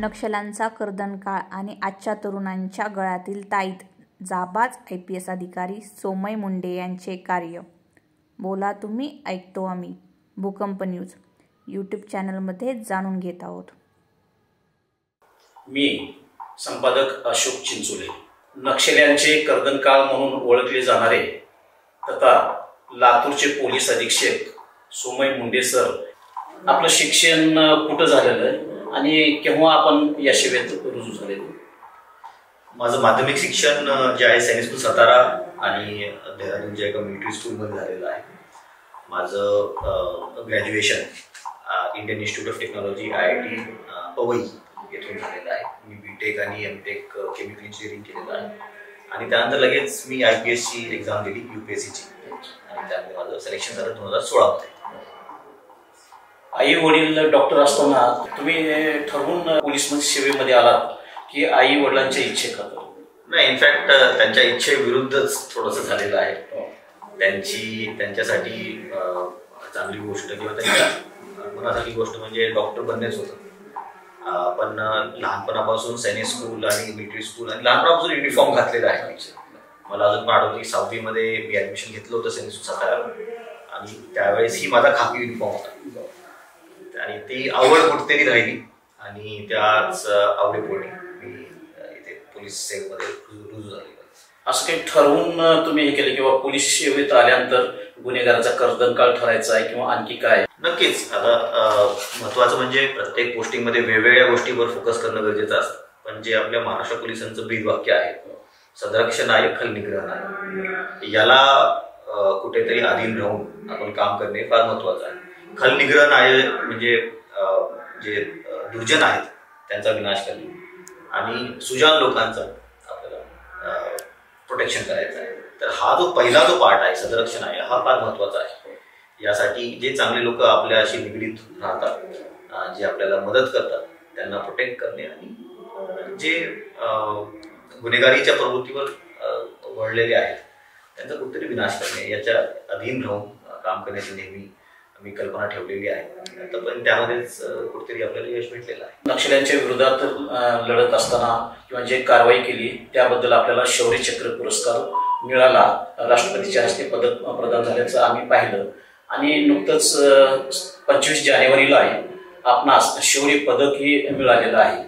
नक्षल्यांचा कर्दनकाळ आणि आजच्या तरुणांच्या गळ्यातील ताईत. जाबाज IPS अधिकारी सोमय मुंडे यांचे कार्य. बोला तुम्ही, ऐकतो आम्ही. भूकंप न्यूज YouTube चॅनलमध्ये जाणून घेत आहोत. मी संपादक अशोक चिंचोले. नक्षल्यांचे कर्दनकाळ म्हणून ओळखले जाणारे तथा लातूरचे पोलीस अधीक्षक सोमय मुंडे सर, आपलं शिक्षण कुठं झालेलं आहे आणि केव्हा आपण या सेवेत रुजू झाले? माझं माध्यमिक शिक्षण जे आहे सैनिक स्कूल सातारा आणि देहरादूनच्या एका मिलिटरी स्कूलमध्ये झालेलं आहे. माझं graduation Indian Institute of Technology IIT Powai येथून झालेलं आहे. मी BTech आणि MTech केमिकल इंजिनिअरिंग केलेलं आहे आणि त्यानंतर लगेच मी IPSची एक्झाम दिली, UPSCची, आणि त्यामध्ये माझं सिलेक्शन झालं 2016 मध्ये. आई वडील डॉक्टर असताना तुम्ही ठरवून पोलीस सेवेमध्ये आलात की आई वडिलांच्या इच्छेखातर? नाही, इनफॅक्ट त्यांच्या इच्छेविरुद्धच थोडंसं झालेलं आहे. त्यांच्यासाठी चांगली गोष्ट किंवा त्यांच्या मनासारखी गोष्ट म्हणजे डॉक्टर बनणेच होतं. पण लहानपणापासून सैनिक स्कूल आणि मिलिटरी स्कूल आणि लहानपणापासून युनिफॉर्म घातलेला आहे. मला अजून पण आठवतं की 6वी मध्ये मी ऍडमिशन घेतलं होतं सैनिक स्कूल सातारा, आणि त्यावेळेसही माझा खाकी युनिफॉर्म होता आणि ती आवड कुठेतरी राहिली आणि त्याच आवडीपोटी मी इथे पोलीस सेवेमध्ये रुजू झाले. असं काही ठरवून तुम्ही हे केलं किंवा पोलीस सेवेत आल्यानंतर गुन्हेगाराचा कर्दनकाळ ठरायचा आहे किंवा आणखी काय? नक्कीच. आता महत्वाचं म्हणजे प्रत्येक पोस्टिंगमध्ये वेगवेगळ्या गोष्टीवर फोकस करणं गरजेचं असतं. पण जे आपल्या महाराष्ट्र पोलिसांचं ब्रीद वाक्य आहे, सदरक्षण आहे, खलनिग्रह आहे, याला कुठेतरी अधीन राहून आपण काम करणे फार महत्वाचं आहे. खलनिग्रह आहे म्हणजे जे दुर्जन आहेत त्यांचा विनाश करणे आणि सुजान लोकांचा आपल्याला प्रोटेक्शन करायचं आहे. तर हा जो पहिला पार्ट आहे, सदरक्षण आहे, हा फार महत्वाचा आहे. यासाठी जे चांगले लोक आपल्याशी निगडीत राहतात, जे आपल्याला मदत करतात, त्यांना प्रोटेक्ट करणे आणि जे गुन्हेगारीच्या प्रवृत्तीवर वळलेले आहेत त्यांचा कुठेतरी विनाश करणे, याच्या अधीन राहून काम करण्याची नेहमी मी कल्पना ठेवलेली आहे. आता पण त्यामध्येच कुठेतरी आपल्याला यश भेटलेलं आहे. नक्षल्यांच्या विरोधात लढत असताना किंवा जे कारवाई केली त्याबद्दल आपल्याला शौर्य चक्र पुरस्कार मिळाला, राष्ट्रपतीच्या हस्ते पदक प्रदान झाल्याचं आम्ही पाहिलं. आणि नुकतंच 25 जानेवारीला आपणास शौर्य पदकही मिळालेलं आहे.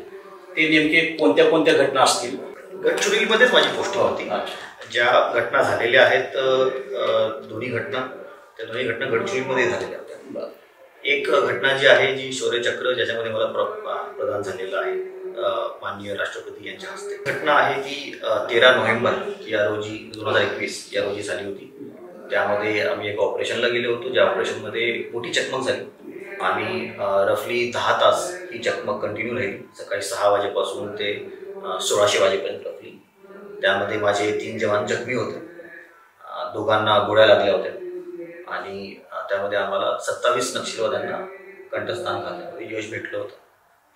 ते नेमके कोणत्या कोणत्या घटना असतील? गडचिरोलीमध्येच माझी पोस्ट होती. ज्या घटना झालेल्या आहेत दोन्ही घटना गडचिरोलीमध्ये झालेल्या होत्या. एक घटना जी आहे, जी शौर्य चक्र, ज्याच्यामध्ये मला प्रदान झालेलं आहे माननीय राष्ट्रपती यांच्या हस्ते. घटना आहे ती 13 नोव्हेंबर या रोजी 2021 या रोजी झाली होती. त्यामध्ये आम्ही एका ऑपरेशनला गेलो होतो, ज्या ऑपरेशनमध्ये मोठी चकमक झाली आणि रफली 10 तास ही चकमक कंटिन्यू राहिली, सकाळी 6 वाजेपासून ते 1600 वाजेपर्यंत रफली. त्यामध्ये माझे 3 जवान जखमी होते, दोघांना गोळ्या लागल्या होत्या आणि त्यामध्ये आम्हाला 27 नक्षलवाद्यांना कंठस्थान घालण्यामध्ये यश भेटलं होतं.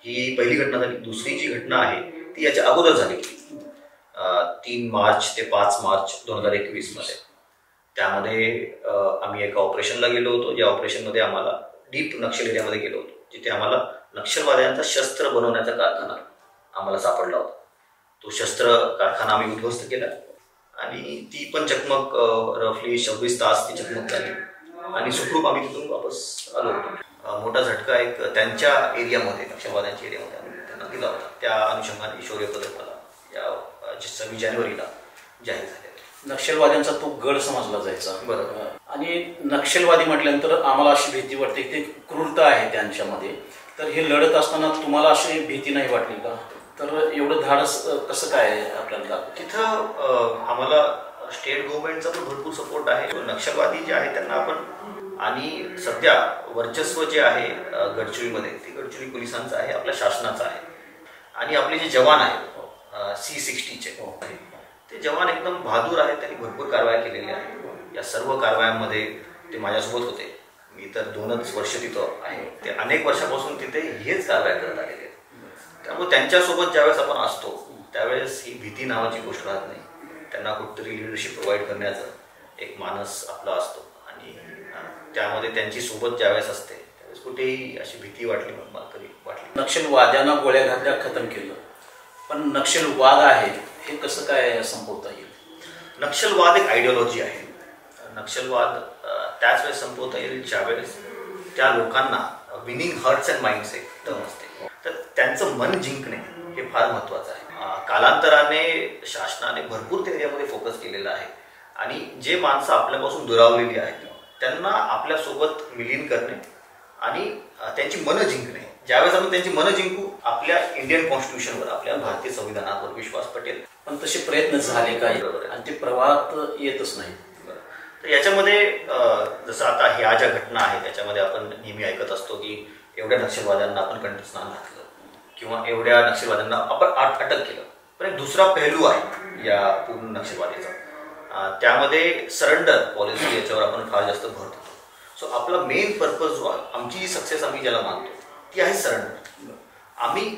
ही पहिली घटना झाली. दुसरी जी घटना आहे ती याच्या अगोदर झाली होती 3 मार्च ते 5 मार्च 2021 मध्ये. त्यामध्ये आम्ही एका ऑपरेशनला गेलो होतो, ज्या ऑपरेशनमध्ये आम्हाला डीप नक्षल एरियामध्ये गेलो होतो, जिथे आम्हाला नक्षलवाद्यांचा शस्त्र बनवण्याचा कारखाना आम्हाला सापडला होता. तो शस्त्र कारखाना आम्ही उद्ध्वस्त केला आणि ती पण चकमक रफली 26 तास ती चकमक झाली आणि सुखरूप आम्ही तिथून वापस आलो होतो. मोठा झटका एक त्यांच्या एरियामध्ये, नक्षलवाद्यांच्या एरियामध्ये आम्ही त्यांना दिला होता. त्या अनुषंगाने शौर्य पदक मला या 26 जानेवारीला जाहीर झाले. नक्षलवाद्यांचा तो गड समजला जायचा. बरोबर. आणि नक्षलवादी म्हटल्यानंतर आम्हाला अशी भीती वाटते की ते क्रूरता आहे त्यांच्यामध्ये. तर हे लढत असताना तुम्हाला अशी भीती नाही वाटली का? तर एवढं धाडस कसं काय आपल्याला? तिथं आम्हाला स्टेट गव्हर्नमेंटचा पण भरपूर सपोर्ट आहे. नक्षलवादी जे आहे त्यांना आपण, आणि सध्या वर्चस्व जे आहे गडचिरोलीमध्ये ते गडचिरोली पोलिसांचं आहे, आपल्या शासनाचं आहे. आणि आपले जे जवान आहेत C60चे, ते जवान एकदम बहादूर आहेत. त्यांनी भरपूर कारवाया केलेल्या आहेत. या सर्व कारवायांमध्ये ते माझ्यासोबत होते. मी तर 2च वर्ष तिथं आहे. ते अनेक वर्षापासून तिथे हेच कारवाया करत आलेले आहेत. त्यामुळे त्यांच्यासोबत ज्यावेळेस आपण असतो त्यावेळेस ही भीती नावाची गोष्ट राहत नाही. त्यांना कुठेतरी लिडरशिप प्रोव्हाइड करण्याचा एक मानस आपला असतो आणि त्यामध्ये त्यांची सोबत ज्यावेळेस असते कुठेही अशी भीती वाटली मला कधी वाटली. नक्षलवाद्यांना गोळ्या घातल्या खतम केलं, पण नक्षलवाद आहे हे कसं काय संपवता येईल? नक्षलवाद एक आयडिओलॉजी आहे. नक्षलवाद त्याच वेळेस संपवता येईल ज्यावेळेस त्या लोकांना विनिंग हर्ट्स अँड माइंड्स एक टर्म असते, तर त्यांचं मन जिंकणे हे फार महत्त्वाचं आहे. कालांतराने शासनाने भरपूर त्या एरियामध्ये फोकस केलेला आहे आणि जे माणसं आपल्यापासून दुरावलेली आहेत त्यांना आपल्यासोबत विलीन करणे आणि त्यांची मनं जिंकणे. ज्यावेळेस आपण त्यांची मनं जिंकू, आपल्या इंडियन कॉन्स्टिट्यूशनवर, आपल्या भारतीय संविधानावर विश्वास पटेल. पण तसे प्रयत्न झाले काही आणि ते प्रवाहात येतच नाही. तर याच्यामध्ये जसं आता ह्या ज्या घटना आहेत त्याच्यामध्ये आपण नेहमी ऐकत असतो की एवढ्या नक्षलवाद्यांना आपण कंठस्नान घातलं किंवा एवढ्या नक्षलवाद्यांना आपण अटक केलं. पण एक दुसरा पैलू आहे या पूर्ण नक्षलवादीचा, त्यामध्ये सरेंडर पॉलिसी याच्यावर आपण फार जास्त भर देतो. सो आपला मेन पर्पज जो आहे, आमची सक्सेस आम्ही ज्याला मानतो ती आहे सरेंडर. आम्ही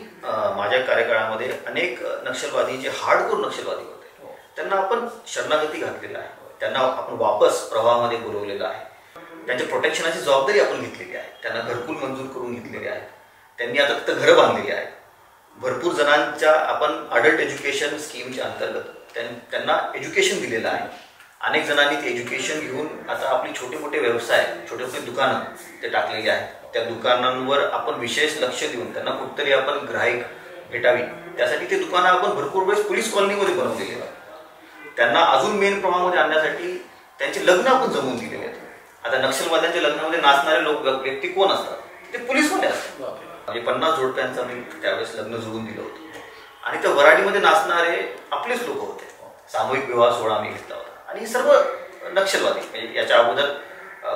माझ्या कार्यकाळामध्ये अनेक नक्षलवादी जे हार्डकोर नक्षलवादी होते त्यांना आपण शरणागती घातलेलं आहे, त्यांना आपण वापस प्रवाहामध्ये बोलवलेलं आहे, त्यांच्या प्रोटेक्शनाची जबाबदारी आपण घेतलेली आहे, त्यांना घरकुल मंजूर करून घेतलेले आहेत, त्यांनी आता फक्त घरं बांधलेली आहेत. भरपूर जणांच्या आपण अडल्ट एज्युकेशन स्कीमच्या अंतर्गत त्यांना एज्युकेशन दिलेलं आहे. अनेक जणांनी ते एज्युकेशन घेऊन आता आपले छोटे मोठे व्यवसाय, छोटे मोठे दुकानं ते टाकलेले आहेत. त्या दुकानांवर आपण विशेष लक्ष देऊन त्यांना कुठतरी आपण ग्राहक भेटावी त्यासाठी ते दुकानं आपण भरपूर वेळेस पोलीस कॉलनीमध्ये बनवलेले आहेत. त्यांना अजून मेन प्रमाणामध्ये आणण्यासाठी त्यांचे लग्न आपण जमवून दिलेले आहेत. आता नक्षलवाद्यांच्या लग्नामध्ये नाचणारे व्यक्ती कोण असतात? ते पोलीसवाले असतात. म्हणजे 50 जोडप्यांचं मी त्यावेळेस लग्न जुळवून दिलं होतं आणि त्या वराडीमध्ये नाचणारे आपलेच लोक होते. सामूहिक विवाह सोहळा आम्ही घेतला होता आणि सर्व नक्षलवादी, म्हणजे याच्या अगोदर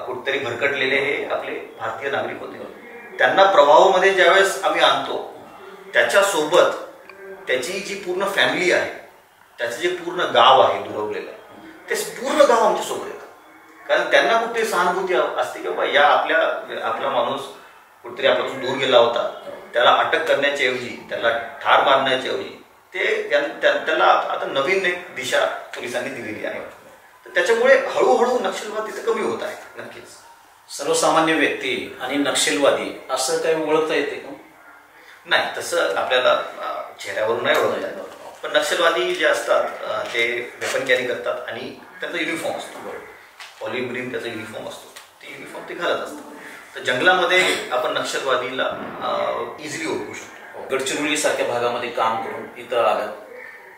कुठेतरी भरकटलेले हे आपले भारतीय नागरिक होते. त्यांना प्रभावामध्ये ज्यावेळेस आम्ही आणतो त्याच्यासोबत त्याची जी पूर्ण फॅमिली आहे, त्याचं जे पूर्ण गाव आहे दुरावलेलं, ते पूर्ण गाव आमच्यासोबत येतं. कारण त्यांना कुठे सहानुभूती असते की बाबा या आपला माणूस कुठेतरी आपल्यापासून दूर गेला होता, त्याला अटक करण्याच्या ऐवजी, त्याला ठार मारण्याच्या ऐवजी त्याला आता नवीन एक दिशा पोलिसांनी दिलेली आहे. तर त्याच्यामुळे हळूहळू नक्षलवाद तिथे कमी होत आहे. नक्कीच सर्वसामान्य व्यक्ती आणि नक्षलवादी असं काही ओळखता येते का? नाही, तसं आपल्याला चेहऱ्यावरून नाही ओळखता येत. पण नक्षलवादी जे असतात ते वेपन कॅरी करतात आणि त्यांचा युनिफॉर्म असतो, पॉलिब्रिम त्याचा युनिफॉर्म असतो, ते युनिफॉर्म ते घालत असतात. तर जंगलामध्ये आपण नक्षलवादीला इझिली ओळखू शकतो. गडचिरोली सारख्या भागामध्ये काम करून इथं आलं,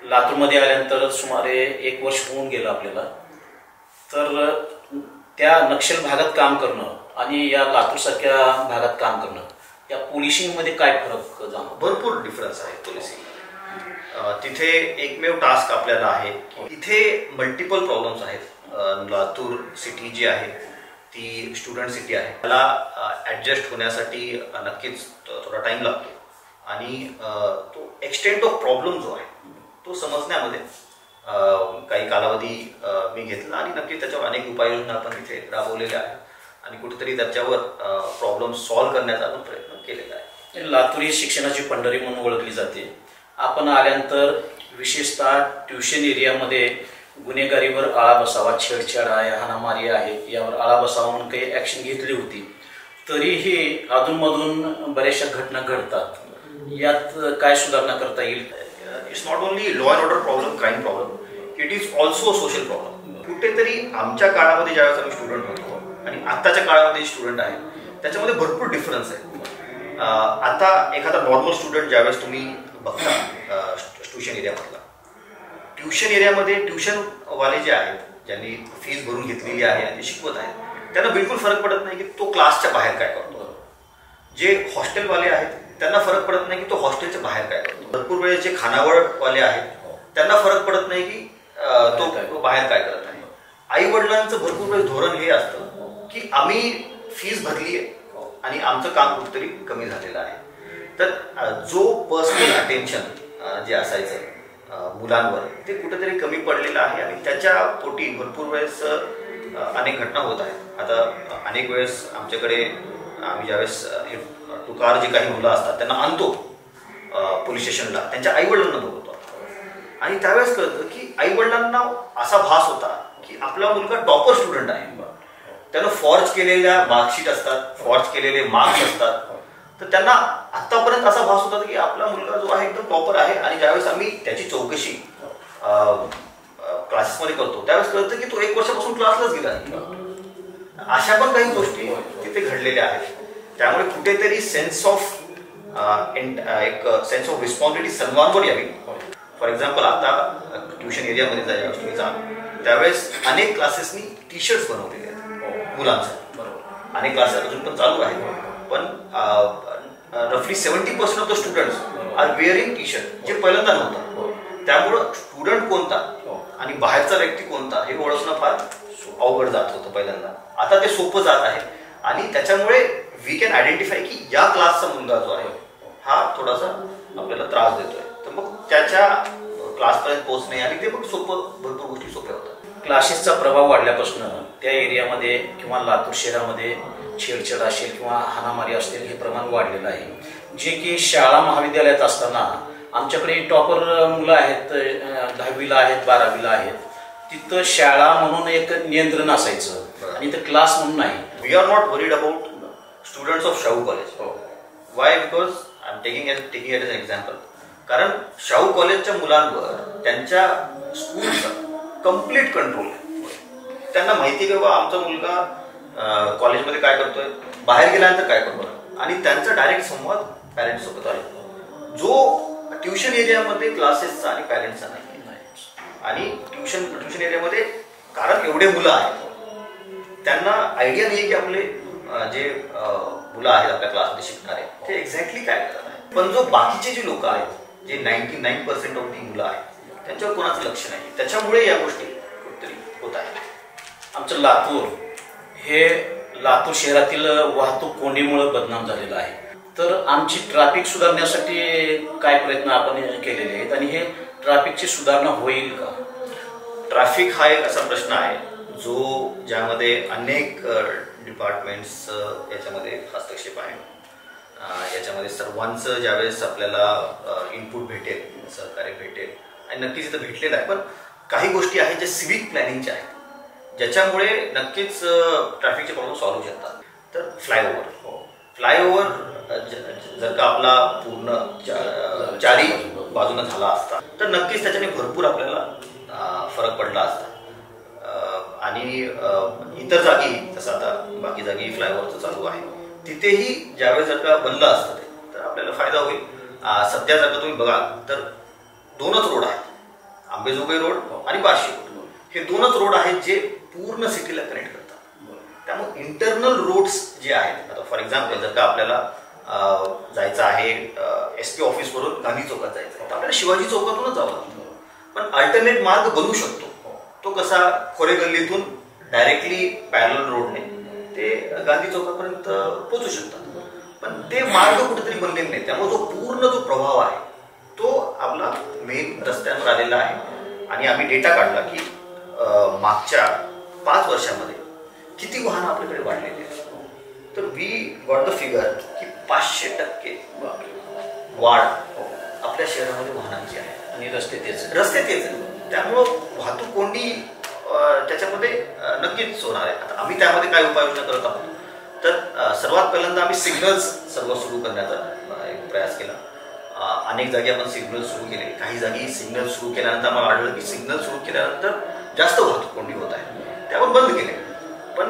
लातूरमध्ये आल्यानंतर सुमारे 1 वर्ष होऊन गेलं आपल्याला. तर त्या नक्षल भागात काम करणं आणि या लातूर सारख्या भागात काम करणं, या पोलिसिंगमध्ये काय फरक जाणवतो? भरपूर डिफरन्स आहे पोलिसिंग. तिथे एकमेव टास्क आपल्याला आहे की इथे मल्टिपल प्रॉब्लेम्स आहेत. लातूर सिटी जी आहे ती स्टुडंट सिटी आहे, त्याला ॲडजस्ट होण्यासाठी नक्कीच थोडा टाईम लागतो आणि तो एक्सटेंट ऑफ प्रॉब्लेम जो आहे तो समजण्यामध्ये काही कालावधी मी घेतला आणि नक्कीच त्याच्यावर अनेक उपाययोजना आपण इथे राबवलेल्या आहेत आणि कुठेतरी त्याच्यावर प्रॉब्लेम सॉल्व्ह करण्याचा आपण प्रयत्न केलेला आहे. लातूर ही शिक्षणाची पंढरी म्हणून ओळखली जाते. आपण आल्यानंतर विशेषतः ट्युशन एरियामध्ये गुन्हेगारीवर आळा बसावा, छेडछाड आहे, हाणामारी आहे, यावर आळा बसावा म्हणून काही ॲक्शन घेतली होती. तरीही अधूनमधून बऱ्याचशा घटना घडतात. यात काय सुधारणा करता येईल? It's not only law and order problem, crime problem, it is also social problem. कुठेतरी आमच्या काळामध्ये ज्यावेळेस आम्ही स्टुडंट होतो आणि आत्ताच्या काळामध्ये स्टुडंट आहे त्याच्यामध्ये भरपूर डिफरन्स आहे. आता एखादा नॉर्मल स्टुडंट ज्यावेळेस तुम्ही बघता ट्युशन एरियामधला, ट्युशन एरियामध्ये ट्युशनवाले जे आहेत, ज्यांनी फीस भरून घेतलेली आहे आणि शिकवत आहेत, त्यांना बिलकुल फरक पडत नाही की तो क्लासच्या बाहेर काय करतो. जे हॉस्टेलवाले आहेत त्यांना फरक पडत नाही की तो हॉस्टेलच्या बाहेर काय करतो. भरपूर वेळेस जे खानावळवाले आहेत त्यांना फरक पडत नाही की तो बाहेर काय करत आहे. आई वडिलांचं भरपूर वेळेस धोरण हे असतं की आम्ही फीस भरली आहे आणि आमचं काम कुठेतरी कमी झालेलं आहे. तर जो पर्सनल अटेन्शन जे असायचं मुलांवर ते कुठेतरी कमी पडलेलं आहे आणि त्याच्या पोटी भरपूर वेळेस अनेक घटना होत आहेत. आता अनेक वेळेस आमच्याकडे आम्ही ज्यावेळेस हे तुकार जे काही मुलं असतात त्यांना आणतो पोलीस स्टेशनला, त्यांच्या आईवडिलांना बघतो आणि त्यावेळेस कळतं की आईवडिलांना असा भास होता की आपला मुलगा टॉपर स्टुडंट आहे त्यांना फॉर्ज केलेल्या मार्कशीट असतात, फॉर्ज केलेले मार्क्स असतात. तर त्यांना आतापर्यंत असा भास होता की आपला मुलगा जो आहे एकदम टॉपर आहे, आणि ज्यावेळेस आम्ही त्याची चौकशी क्लासेसमध्ये करतो त्यावेळेस कळतं की तो 1 वर्षापासून क्लासलाच गेला नाही. अशा पण काही गोष्टी तिथे घडलेल्या आहेत. त्यामुळे कुठेतरी सेन्स ऑफ एक सेन्स ऑफ रिस्पॉन्सिबिलिटी सर्वांवर यावी. फॉर एक्झाम्पल आता ट्युशन एरियामध्ये जायला त्यावेळेस अनेक क्लासेसनी टी शर्ट्स बनवलेले आहेत मुलांसाठी. अनेक क्लासेस अजून पण चालू आहेत, पण रफली 70% of the students are wearing T shirt, जे पहिल्यांदा नव्हतं. त्यामुळं स्टुडंट कोणता आणि बाहेरचा व्यक्ती कोणता हे ओळखणं फार अवघड जात होतं पहिल्यांदा. आता ते सोपं जात आहे, आणि त्याच्यामुळे वी कॅन आयडेंटिफाय की या क्लासचा मुलगा जो आहे हा थोडासा आपल्याला त्रास देतोय, तर मग त्याच्या क्लासपर्यंत पोहोचणे आणि ते मग भरपूर गोष्टी सोप्या होतात. क्लासेसचा प्रभाव वाढल्यापासून त्या एरियामध्ये किंवा लातूर शहरामध्ये छेडछाड असेल किंवा हाणामारी असेल हे प्रमाण वाढलेलं आहे. जे की शाळा महाविद्यालयात असताना आमच्याकडे टॉपर मुलं आहेत, 10वीला आहेत, 12वीला आहेत, तिथं शाळा म्हणून एक नियंत्रण असायचं आणि इथं क्लास म्हणून नाही. We are not worried about students of Shahu college. Why? Because I am taking it as an example. कारण शाहू कॉलेजच्या मुलांवर त्यांच्या स्कूलचा कम्प्लीट कंट्रोल आहे. त्यांना माहिती आहे की बाबा आमचा मुलगा कॉलेजमध्ये काय करतोय, बाहेर गेल्यानंतर काय करतोय, आणि त्यांचा डायरेक्ट संवाद पॅरेंट्स सोबत आहे, जो ट्युशन एरियामध्ये क्लासेसचा आणि पॅरेंट्सचा नाही. आणि ट्युशन एरियामध्ये कारण एवढे मुलं आहेत त्यांना आयडिया नाही की आपले जे मुलं आहेत आपल्या क्लासमध्ये शिकणारे ते एक्झॅक्टली काय करत आहेत. पण जो बाकीचे जे लोक आहेत, जे 99% ऑफ ती मुलं आहेत, त्यांच्यावर कोणाचं लक्ष नाही. त्याच्यामुळे या गोष्टी कुठेतरी होत आहेत. आमचं लातूर हे लातूर शहरातील वाहतूक कोंडीमुळे बदनाम झालेलं आहे. तर आमची ट्रॅफिक सुधारण्यासाठी काय प्रयत्न आपण केलेले आहेत आणि हे ट्रॅफिकची सुधारणा होईल का? ट्रॅफिक हा एक असा प्रश्न आहे जो ज्यामध्ये अनेक डिपार्टमेंट्स याच्यामध्ये हस्तक्षेप आहे. याच्यामध्ये सर्वांचं ज्यावेळेस आपल्याला इनपुट भेटेल, सहकार्य भेटेल, आणि नक्कीच इथं भेटलेलं आहे. पण काही गोष्टी आहेत ज्या सिव्हिक प्लॅनिंगच्या आहेत, ज्याच्यामुळे नक्कीच ट्रॅफिकचे प्रॉब्लेम सॉल्व्ह होऊ शकतात. तर फ्लायओव्हर जर का आपला पूर्ण चारी बाजूने झाला असता तर नक्कीच त्याच्याने भरपूर आपल्याला फरक पडला असता. आणि इतर जागी जसं आता बाकी जागी फ्लायओव्हरचं चालू आहे, तिथेही ज्यावेळेस जर का बनलं असतं ते तर आपल्याला फायदा होईल. सध्या जर का तुम्ही बघाल तर 2च रोड आहेत, आंबेजोगाई रोड आणि बार्शी रोड. हे 2च रोड आहेत जे पूर्ण सिटीला कनेक्ट करतात. त्यामुळे इंटरनल रोड्स जे आहेत, आता फॉर एक्झाम्पल जर का आपल्याला जायचं आहे SP ऑफिसवरून गांधी चौकात जायचं आहे तर आपल्याला शिवाजी चौकातूनच जावं लागतं. पण अल्टरनेट मार्ग बनवू शकतो. तो कसा? खोरे गल्लीतून डायरेक्टली पॅरलल रोडने ते गांधी चौकापर्यंत पोहोचू शकतात. पण ते मार्ग कुठेतरी बनलेले नाही. त्यामुळे जो पूर्ण जो प्रभाव आहे तो आपला मेन रस्त्यांवर आलेला आहे. आणि आम्ही डेटा काढला की मागच्या 5 वर्षामध्ये किती वाहनं आपल्याकडे वाढलेली आहेत. तर वी गॉट द फिगर की 500% वाढ आपल्या शहरामध्ये वाहनांची आहे. आणि रस्ते तेच. त्यामुळं वाहतूक कोंडी त्याच्यामध्ये नक्कीच होणार आहे. आता आम्ही त्यामध्ये काय उपाययोजना करत आहोत तर सर्वात पहिल्यांदा आम्ही सिग्नल्स सर्व सुरू करण्याचा एक प्रयास केला. अनेक जागी आपण सिग्नल सुरू केले. काही जागी सिग्नल सुरू केल्यानंतर आम्हाला आढळलं की सिग्नल सुरू केल्यानंतर जास्त वाहतूक कोंडी होत आहे, त्यावर बंद केले. पण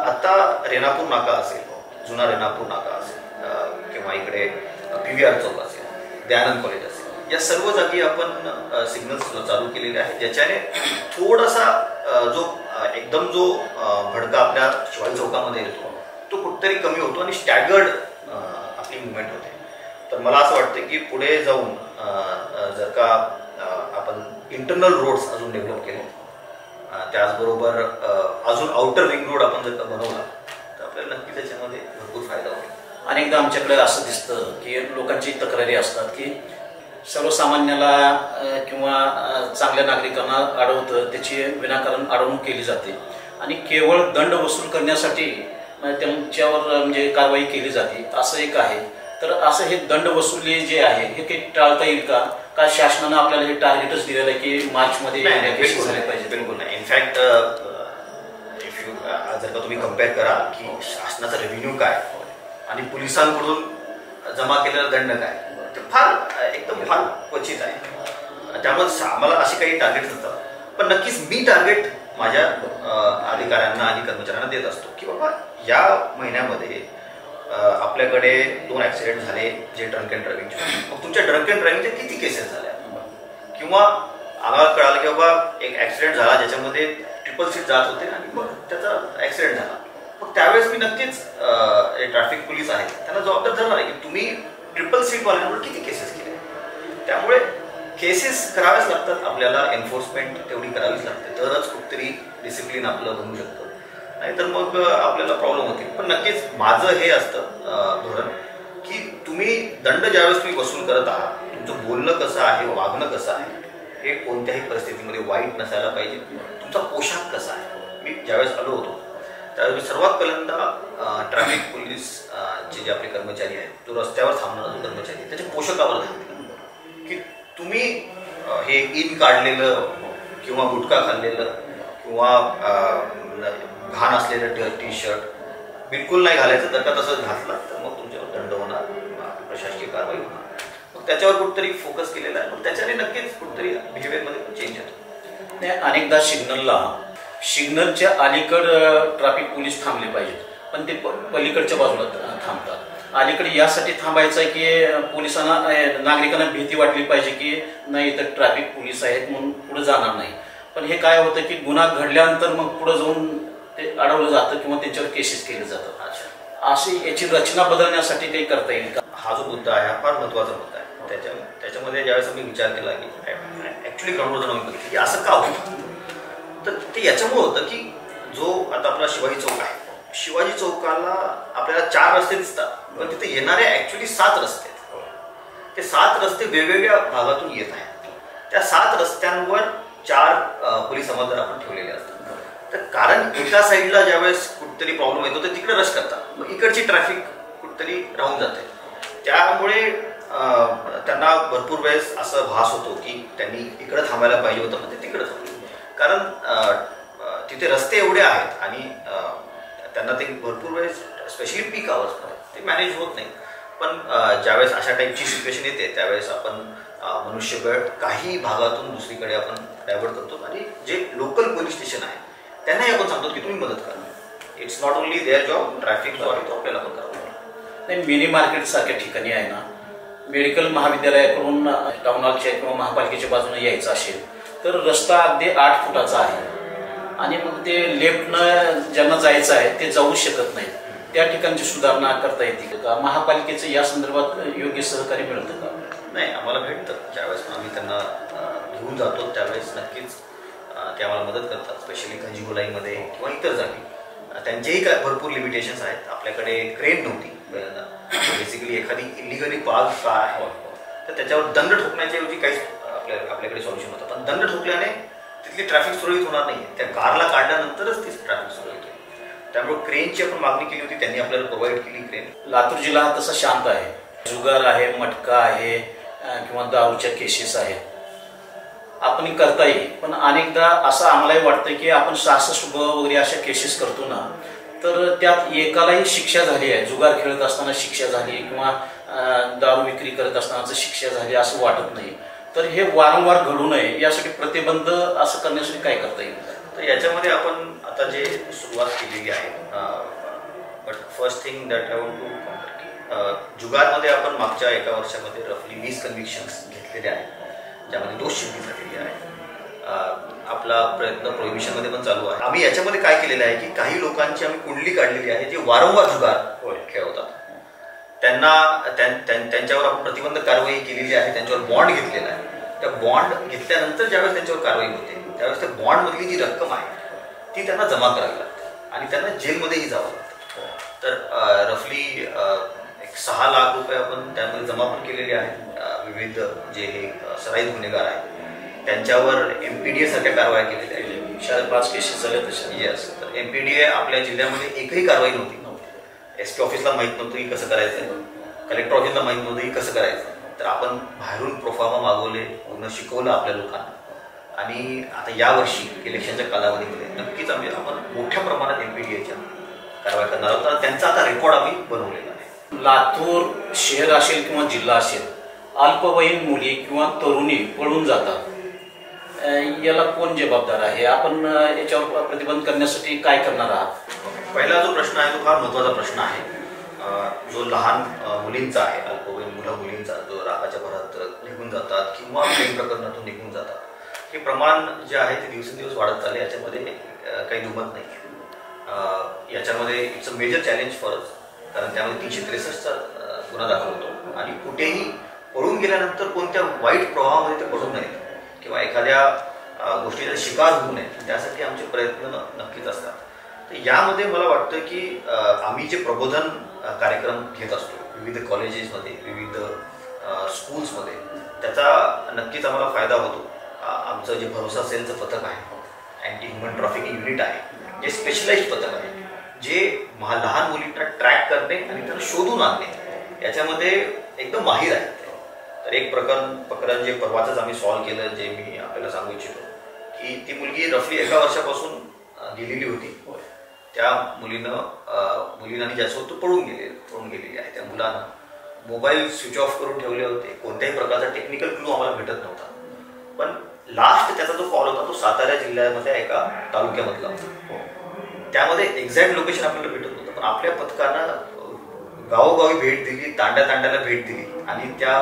आता रेणापूर नाका असेल, जुना रेणापूर नाका असेल, किंवा इकडे PVR चौक असेल, दयानंद कॉलेज असेल, या सर्व जागी आपण सिग्नल्स चालू केलेले आहेत, ज्याच्याने थोडासा एकदम जो भडका आपल्या शिवाजी चौकामध्ये येतो तो कुठेतरी कमी होतो आणि स्टॅगर्ड आपली मुवमेंट होते. तर मला असं वाटतं की पुढे जाऊन जर का आपण इंटरनल रोड्स अजून डेव्हलप केले, त्याचबरोबर अजून आउटर रिंग रोड आपण जर का बनवला तर आपल्याला नक्की त्याच्यामध्ये भरपूर फायदा होईल. अनेकदा आमच्याकडे असं दिसतं की लोकांची तक्रारी असतात की सर्वसामान्याला किंवा चांगल्या नागरिकांना अडवतं, त्याची विनाकारण अडवणूक केली जाते आणि केवळ दंड वसूल करण्यासाठी त्यांच्यावर म्हणजे कारवाई केली जाते असं एक आहे. तर असं हे दंड वसुली जे आहे हे काही टाळता येईल का? का शासनानं आपल्याला हे टार्गेटच दिलेलं आहे की मार्चमध्ये केसेस झाले पाहिजे? बिलकुल नाही. इनफॅक्ट जर का तुम्ही कम्पेअर कराल की शासनाचा रेव्हेन्यू काय आणि पोलिसांकडून जमा केलेला दंड काय, ते एकदम फार क्वचित आहे. त्यामुळे आम्हाला असे काही टार्गेट्स असतात. पण नक्कीच मी टार्गेट माझ्या अधिकाऱ्यांना आणि कर्मचाऱ्यांना देत असतो की बाबा या महिन्यामध्ये आपल्याकडे 2 ॲक्सिडेंट झाले जे ड्रंक अँड ड्रायव्हिंगचे. मग तुमच्या ड्रंक अँड ड्रायव्हिंगच्या किती केसेस झाल्या, किंवा आम्हाला कळालं की बाबा एक ॲक्सिडेंट झाला ज्याच्यामध्ये ट्रिपल सीट जात होते आणि मग त्याचा ॲक्सिडेंट झाला. मग त्यावेळेस मी नक्कीच ट्रॅफिक पोलीस आहेत त्यांना जबाबदार धरणार आहे की तुम्ही ट्रिपल सीटवाल्यांवर किती केसेस केले. त्यामुळे केसेस कराव्याच लागतात आपल्याला, एन्फोर्समेंट तेवढी करावीच लागते, तरच कुठतरी डिसिप्लिन आपलं बनू शकतं, नाहीतर मग आपल्याला प्रॉब्लेम होतील. पण नक्कीच माझं हे असतं धोरण की तुम्ही दंड ज्यावेळेस तुम्ही वसूल करत आहात, तुमचं बोलणं कसं आहे, वागणं कसं आहे हे कोणत्याही परिस्थितीमध्ये वाईट नसायला पाहिजे. तुमचा पोशाख कसा आहे. मी ज्यावेळेस आलो होतो त्यावेळेस मी सर्वात पहिल्यांदा ट्रॅफिक पोलीस जे आपले कर्मचारी आहेत, जो रस्त्यावर थांबणारा जो कर्मचारी आहे त्याच्या पोशाखावर ध्यान दिलं की तुम्ही हे इन काढलेलं किंवा गुटखा खाल्लेलं किंवा घाण असलेलं टी शर्ट बिलकुल नाही घालायचं. जर का तसं घातलं तर मग तुमच्यावर दंड होणार, प्रशासकीय कारवाई होणार. मग त्याच्यावर कुठेतरी फोकस केलेला आहे. मग त्याच्याने नक्कीच कुठेतरी बिहेवियरमध्ये पण चेंज येतो. अनेकदा सिग्नलच्या अलीकड ट्रॅफिक पोलीस थांबले पाहिजेत, पण ते पलीकडच्या बाजूला थांबतात. अलीकडे यासाठी थांबायचं आहे की पोलिसांना, नागरिकांना भीती वाटली पाहिजे की नाही तर ट्रॅफिक पोलीस आहेत म्हणून पुढे जाणार नाही. पण हे काय होतं की गुन्हा घडल्यानंतर मग पुढे जाऊन ते अडवलं जातं किंवा त्यांच्यावर केसेस केले जातात. अशी याची रचना बदलण्यासाठी काही करता येईल का? हा जो मुद्दा आहे हा फार महत्त्वाचा मुद्दा आहे. त्याच्यामध्ये ज्यावेळेस आम्ही विचार केला की ॲक्च्युली ग्राउंडवर जाऊन बघितलं की असं का होतं, तर ते याच्यामुळे होतं की जो आता आपला शिवाजी चौक आहे, शिवाजी चौकाला आपल्याला 4 रस्ते दिसतात, पण तिथे येणारे ॲक्च्युली 7 रस्ते आहेत. ते 7 रस्ते वेगवेगळ्या भागातून येत आहेत. त्या 7 रस्त्यांवर 4 पोलीस अंमलदार आपण ठेवलेले असतात. तर कारण एका साईडला ज्यावेळेस कुठेतरी प्रॉब्लेम येतो तर तिकडे रश करतात, मग इकडची ट्रॅफिक कुठेतरी राहून जाते. त्यामुळे त्यांना भरपूर वेळेस असं भास होतो की त्यांनी इकडे थांबायला पाहिजे होतं, पण ते तिकडे थांबले. कारण तिथे रस्ते एवढे आहेत आणि त्यांना ते भरपूर वेळेस स्पेशली पीक आवर्समध्ये ते मॅनेज होत नाही. पण ज्यावेळेस अशा टाईपची सिच्युएशन येते त्यावेळेस आपण मनुष्यबळ काही भागातून दुसरीकडे आपण डायव्हर्ट करतो आणि जे लोकल पोलीस स्टेशन आहे त्यांनाही आपण सांगतो की तुम्ही मदत करा. It's not only there job, traffic जो आहे तो आपल्याला पण करावा. नाही, मिनी मार्केट सारख्या ठिकाणी आहे ना, मेडिकल महाविद्यालयाकडून टाउन हॉलच्या किंवा महापालिकेच्या बाजूने यायचं असेल तर रस्ता अगदी 8 फुटाचा आहे आणि मग ते लेफ्टनं ज्यांना जायचं आहे ते जाऊ शकत नाहीत. त्या ठिकाणची सुधारणा करता येते का? महापालिकेचं या संदर्भात योग्य सहकार्य मिळतं का? नाही, आम्हाला भेटतं. ज्यावेळेस आम्ही त्यांना घेऊन जातो त्यावेळेस नक्कीच ते आम्हाला मदत करतात. स्पेशली गंजीगोलाईमध्ये किंवा इतर जागी त्यांचेही काय भरपूर लिमिटेशन्स आहेत. आपल्याकडे क्रेन नव्हती. बेसिकली एखादी इलिगली पार्क कार आहे तर त्याच्यावर दंड ठोकण्याच्या ऐवजी काहीच आपल्याकडे सोल्युशन होतं. पण दंड ठोकल्याने तिथली ट्रॅफिक सुरळीत होणार नाही. त्या कारला काढल्यानंतरच ती ट्रॅफिक सुरळीत होईल. त्यामुळे क्रेनची आपण मागणी केली होती, त्यांनी आपल्याला प्रोव्हाइड केली क्रेन. लातूर जिल्हा हा तसा शांत आहे. जुगार आहे, मटका आहे किंवा दारूच्या केसेस आहेत, आपण करता येईल. पण अनेकदा असं आम्हालाही वाटतं की आपण 66 वगैरे अशा केसेस करतो ना, तर त्यात एकालाही शिक्षा झाली आहे. जुगार खेळत असताना शिक्षा झाली किंवा दारू विक्री करत असताना शिक्षा झाली असं वाटत नाही. तर हे वारंवार घडू नये यासाठी प्रतिबंध असं करण्यासाठी काय करता येईल? तर याच्यामध्ये आपण आता जे सुरुवात केलेली आहे, but first thing that I want to, जुगारमध्ये आपण मागच्या एका वर्षामध्ये रफली 20 कन्व्हिक्शन्स घेतलेले आहेत, ज्यामध्ये दोषसिद्धी झालेली आहे. आपला प्रयत्न प्रोहिबिशनमध्ये पण चालू आहे. आम्ही याच्यामध्ये काय केलेलं आहे की काही लोकांची आम्ही कुंडली काढलेली आहे जे वारंवार जुगार खेळवतात. त्यांच्यावर आपण प्रतिबंधक कारवाई केलेली आहे. त्यांच्यावर बॉन्ड घेतलेला आहे. त्या बॉन्ड घेतल्यानंतर ज्यावेळेस त्यांच्यावर कारवाई होते त्यावेळेस त्या बॉन्डमधली जी रक्कम आहे ती त्यांना जमा करावी लागते आणि त्यांना जेलमध्येही जावं लागतं. तर रफली 6 लाख रुपये आपण त्यामध्ये जमा पण केलेले आहेत. विविध जे हे सराईत गुन्हेगार आहेत त्यांच्यावर MPDA सारख्या कारवाया केलेल्या आहेत. 5 केसेस झाल्या तशा. येस. तर MPDA आपल्या जिल्ह्यामध्ये एकही कारवाई नव्हती. SP ऑफिसला माहीत नव्हतं की कसं करायचं, कलेक्टर ऑफिसला माहीत नव्हतं की कसं करायचं. तर आपण बाहेरून प्रोफार्मा मागवले, पूर्ण शिकवलं आपल्या लोकांना. आणि आता यावर्षी इलेक्शनच्या कालावधीमध्ये नक्कीच आपण मोठ्या प्रमाणात IPTAच्या कारवाई करणार आहोत. त्यांचा आता रेकॉर्ड आम्ही बनवलेला आहे. लातूर शहर असेल किंवा जिल्हा असेल, अल्पवयीन मुली किंवा तरुणी पळून जातात, याला कोण जबाबदार आहे? आपण याच्यावर प्रतिबंध करण्यासाठी काय करणार आहात? पहिला जो प्रश्न आहे तो फार महत्त्वाचा प्रश्न आहे. जो लहान मुलींचा आहे, अल्पवयीन मुलींचा, जो रागाच्या भरात निघून जातात किंवा प्रेम प्रकरणातून निघून जातात, हे प्रमाण जे आहे ते दिवसेंदिवस वाढत चालले. याच्यामध्ये काही दुमत नाही. याच्यामध्ये it's a major challenge for us, कारण त्यामध्ये 363चा गुन्हा दाखल होतो आणि कुठेही पळून गेल्यानंतर कोणत्या वाईट प्रवाहामध्ये ते पडू नयेत किंवा एखाद्या गोष्टीचा शिकार होऊ नये, त्यासाठी आमचे प्रयत्न नक्कीच असतात. तर यामध्ये मला वाटतं की आम्ही जे प्रबोधन कार्यक्रम घेत असतो विविध कॉलेजेसमध्ये, विविध स्कूल्समध्ये, त्याचा नक्कीच आम्हाला फायदा होतो. आमचं जे भरोसा सेलचं पथक आहे, अँटी ह्युमन ट्रॅफिकिंग युनिट आहे, जे स्पेशलाइज्ड पथक आहे, जे लहान मुलींना ट्रॅक करणे आणि त्यांना शोधून आणणे याच्यामध्ये एकदम माहीर आहे. तर एक प्रकरण जे परवाच आम्ही सॉल्व्ह केलं, जे मी आपल्याला सांगू इच्छितो की ती मुलगी रफली 1 वर्षापासून गेलेली होती. त्या मुलीनं ज्यासोबत पळून गेलेली आहे, त्या मुलानं मोबाईल स्विच ऑफ करून ठेवले होते. कोणत्याही प्रकारचा टेक्निकल क्लू आम्हाला भेटत नव्हता. पण लास्ट त्याचा जो कॉल होता तो सातारा जिल्ह्यामध्ये एका तालुक्यामधला होता. त्यामध्ये एक्झॅक्ट लोकेशन आपल्याला भेटत नव्हतं, पण आपल्या पथकानं गावोगावी भेट दिली, तांड्याला भेट दिली आणि त्या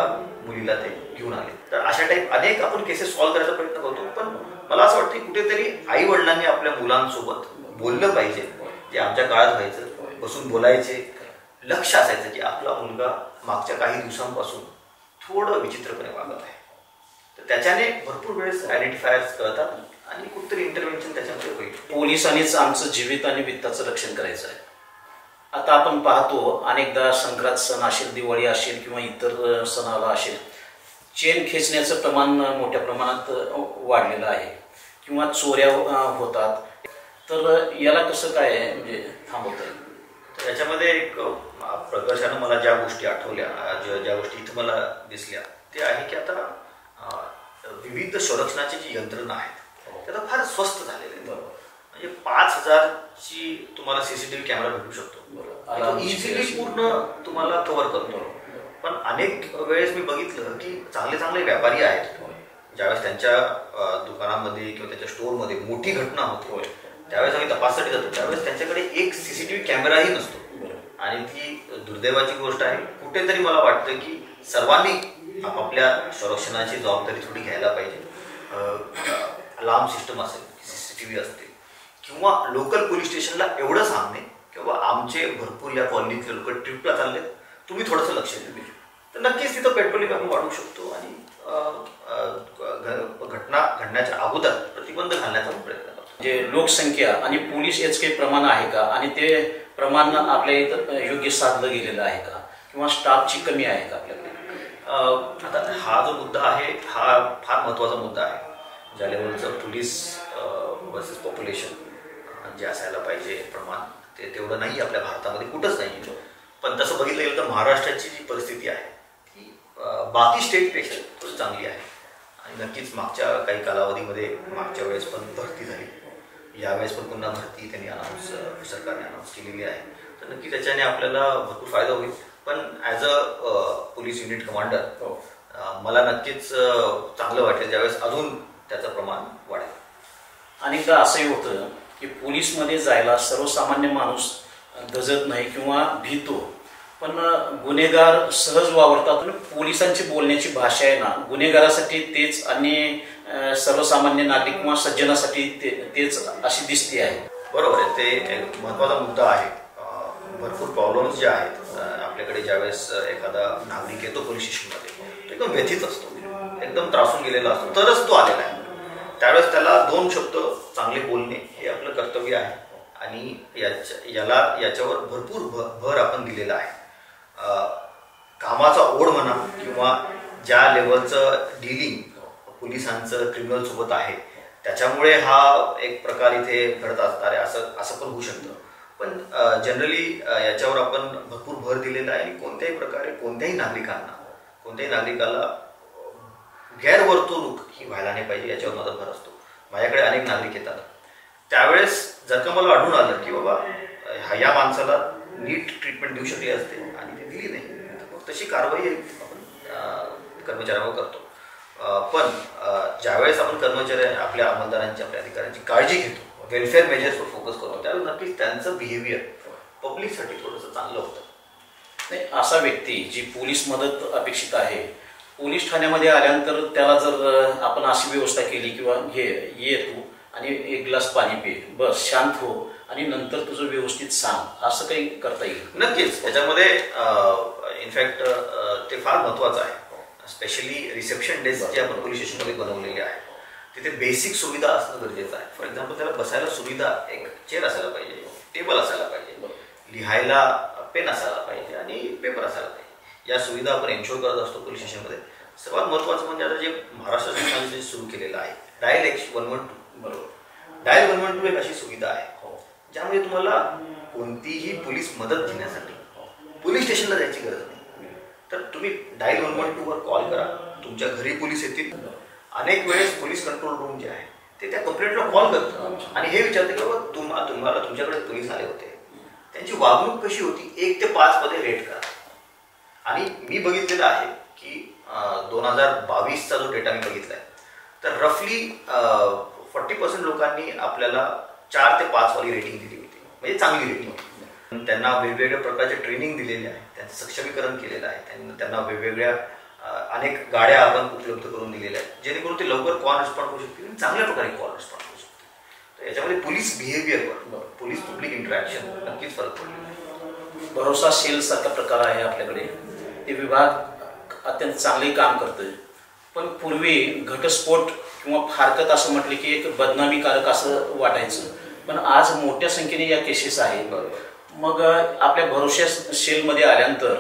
मुलीला ते घेऊन आले. तर अशा टाईप अनेक आपण केसेस सॉल्व्ह करायचा प्रयत्न करतो. पण मला असं वाटतं की कुठेतरी आई वडिलांनी आपल्या मुलांसोबत बोललं पाहिजे, जे आमच्या काळात व्हायचं. बसून बोलायचे, लक्ष असायचं की आपला मुलगा मागच्या काही दिवसांपासून थोडं विचित्रपणे वागत आहे. तर त्याच्याने भरपूर वेळेस आयडेंटिफायर्स कळतात आणि कुठेतरी इंटरव्हेन्शन त्याच्यामध्ये होईल. पोलिसांनीच आमचं जीवित आणि वित्ताचं रक्षण करायचं आहे. आता आपण पाहतो अनेकदा संक्रांत सण असेल, दिवाळी असेल किंवा इतर सणाला असेल, चेन खेचण्याचं प्रमाण मोठ्या प्रमाणात वाढलेलं आहे किंवा चोऱ्या होतात. तर याला कसं काय म्हणजे थांबवता येईल? तर याच्यामध्ये एक प्रकर्षानं मला ज्या गोष्टी आठवल्या, ज्या गोष्टी इथं मला दिसल्या, ते आहे की आता विविध संरक्षणाची जी यंत्रणा आहेत ते आता फार स्वस्त झालेले आहेत. म्हणजे 5,000ची तुम्हाला CCTV कॅमेरा भेटू शकतो, इझिली पूर्ण तुम्हाला कव्हर करतो. पण अनेक वेळेस मी बघितलं की चांगले व्यापारी आहेत, ज्यावेळेस त्यांच्या दुकानामध्ये किंवा त्यांच्या स्टोअरमध्ये मोठी घटना होते त्यावेळेस आम्ही तपासासाठी जातो, त्यावेळेस त्यांच्याकडे एक CCTV कॅमेराही नसतो. आणि ती दुर्दैवाची गोष्ट आहे. कुठेतरी मला वाटतं की सर्वांनी आपापल्या संरक्षणाची जबाबदारी थोडी घ्यायला पाहिजे. अलार्म सिस्टम असेल, CCTV असते, किंवा लोकल पोलीस स्टेशनला एवढं सांगणे की बाबा आमचे भरपूर या कॉलनीतले लोक ट्रिपला चालले, तुम्ही थोडंसं लक्ष द्या. तर नक्कीच तिथं पेट्रोलिंग आपण वाढवू शकतो आणि घटना घडण्याच्या अगोदर प्रतिबंध घालण्याचा प्रयत्न करतो. म्हणजे लोकसंख्या आणि पोलीस याचं काही प्रमाण आहे का, आणि ते प्रमाण आपल्या इथं योग्य साधलं गेलेलं आहे का, किंवा स्टाफची कमी आहे का आपल्याकडे? आता हा जो मुद्दा आहे हा फार महत्त्वाचा मुद्दा आहे. ज्या लेवलचं पोलीस वर्सेस पॉप्युलेशन जे असायला पाहिजे प्रमाण, ते तेवढं नाही आपल्या भारतामध्ये, कुठंच नाही. पण तसं बघितलं गेलं तर महाराष्ट्राची जी परिस्थिती आहे ती बाकी स्टेटपेक्षा थोडी चांगली आहे. आणि नक्कीच मागच्या काही कालावधीमध्ये मागच्या वेळेस पण भरती झाली, यावेळेस पण पुन्हा भरती त्यांनी सरकारने अनाऊन्स केलेली आहे. तर नक्की त्याच्याने आपल्याला भरपूर फायदा होईल. पण as a police unit commander मला नक्कीच चांगलं वाटेल ज्यावेळेस अजून त्याचं प्रमाण वाढेल. अनेकदा असंही होतं की पोलीसमध्ये जायला सर्वसामान्य माणूस गजत नाही किंवा भीतो, पण गुन्हेगार सहज वावरतात. पोलिसांची बोलण्याची भाषा आहे ना, गुन्हेगारासाठी तेच आणि सर्वसामान्य नागरिक किंवा सज्जनासाठी तेच अशी दिसते आहे. बरोबर आहे, ते एक महत्त्वाचा मुद्दा आहे. भरपूर प्रॉब्लेम्स जे आहेत आपल्याकडे, ज्यावेळेस एखादा नागरिक येतो पोलीस स्टेशनमध्ये, तो एकदम व्यथित असतो, एकदम त्रासून गेलेला असतो, तरच तो आलेला आहे. त्यावेळेस त्याला 2 शब्द चांगले बोलणे हे आपलं कर्तव्य आहे. आणि याच्यावर भरपूर भर आपण दिलेला आहे. कामाचा ओढ म्हणा किंवा ज्या लेवलचं डिलिंग पोलिसांचं क्रिमिनलसोबत आहे त्याच्यामुळे हा एक प्रकार इथे घडत असणार आहे असं पण होऊ शकतं. पण जनरली याच्यावर आपण भरपूर भर दिलेला आहे. आणि कोणत्याही प्रकारे कोणत्याही नागरिकाला गैरवर्तणूक ही व्हायला नाही पाहिजे, याच्यावर माझा भर असतो. माझ्याकडे अनेक नागरिक येतात, त्यावेळेस जर का मला आढळून आलं की बाबा या माणसाला नीट ट्रीटमेंट देऊ शकली असते आणि ती दिली नाही, तशी कारवाई आपण कर्मचाऱ्यांवर करतो. पण ज्यावेळेस आपण कर्मचारी आपल्या अंमलदारांची आपल्या अधिकाऱ्यांची काळजी घेतो, वेलफेअर मेजर्सवर फोकस करतो, त्यावेळेस नक्कीच त्यांचं बिहेवियर पब्लिकसाठी थोडंसं चांगलं होतं. नाही, असा व्यक्ती जी पोलीस मदत अपेक्षित आहे, पोलीस ठाण्यामध्ये आल्यानंतर त्याला जर आपण अशी व्यवस्था केली किंवा घे ये तू आणि एक ग्लास पाणी पे, बस शांत हो आणि नंतर तुझं व्यवस्थित सांग, असं काही करता येईल? नक्कीच. त्याच्यामध्ये इनफॅक्ट ते फार महत्त्वाचं आहे. स्पेशली रिसेप्शन डेस्क जे आपण पोलीस स्टेशनमध्ये बनवलेले आहे, तिथे बेसिक सुविधा असणं गरजेचं आहे. फॉर एक्झाम्पल त्याला बसायला सुविधा, एक चेअर असायला पाहिजे, टेबल असायला पाहिजे, लिहायला पेन असायला पाहिजे आणि पेपर असायला पाहिजे. या सुविधा आपण एन्शोर करत असतो पोलीस स्टेशनमध्ये. सर्वात महत्त्वाचं म्हणजे आता जे महाराष्ट्र सरकारने जे सुरू केलेलं आहे डायल 112, बरोबर, डायल 112 एक अशी सुविधा आहे ज्यामुळे तुम्हाला कोणतीही पोलीस मदत घेण्यासाठी पोलीस स्टेशनला जायची गरज नाही. तर तुम्ही डायल 112 वर कॉल करा, तुमच्या घरी पोलीस येतील. अनेक वेळेस पोलीस कंट्रोल रूम जे आहे ते त्या कंप्लेंटला कॉल करतात आणि हे विचारते की बाबा तुम्हाला तुमच्याकडे पोलीस आले होते, त्यांची वागणूक कशी होती, 1 ते 5 मध्ये रेट करा. आणि मी बघितलेलं आहे की 2022चा जो डेटा मी बघितलाय तर रफली 40% लोकांनी आपल्याला 4 ते 5 वाली रेटिंग दिली होती, म्हणजे चांगली रेटिंग. त्यांना वेगवेगळ्या प्रकारचे ट्रेनिंग दिलेले आहे, त्यांचं सक्षमीकरण केलेलं आहे, त्यांना वेगवेगळ्या अनेक गाड्या आपण उपलब्ध करून दिलेल्या आहेत जेणेकरून ते लवकर कॉल रिस्पॉन्ड करू शकतील आणि चांगल्या प्रकारे कॉल रिस्पॉन्ड करू शकतील. तर याच्यामध्ये पोलीस बिहेवियरवर, पोलीस पब्लिक इंटरॅक्शन नक्कीच फरक पडतो. भरोसा सेल सारखा प्रकार आहे आपल्याकडे, ते विभाग अत्यंत चांगले काम करतोय. पण पूर्वी घटस्फोट किंवा फारकत असं म्हटलं की एक बदनामीकारक असं वाटायचं, पण आज मोठ्या संख्येने या केसेस आहेत. मग आपल्या भरोसा सेलमध्ये आल्यानंतर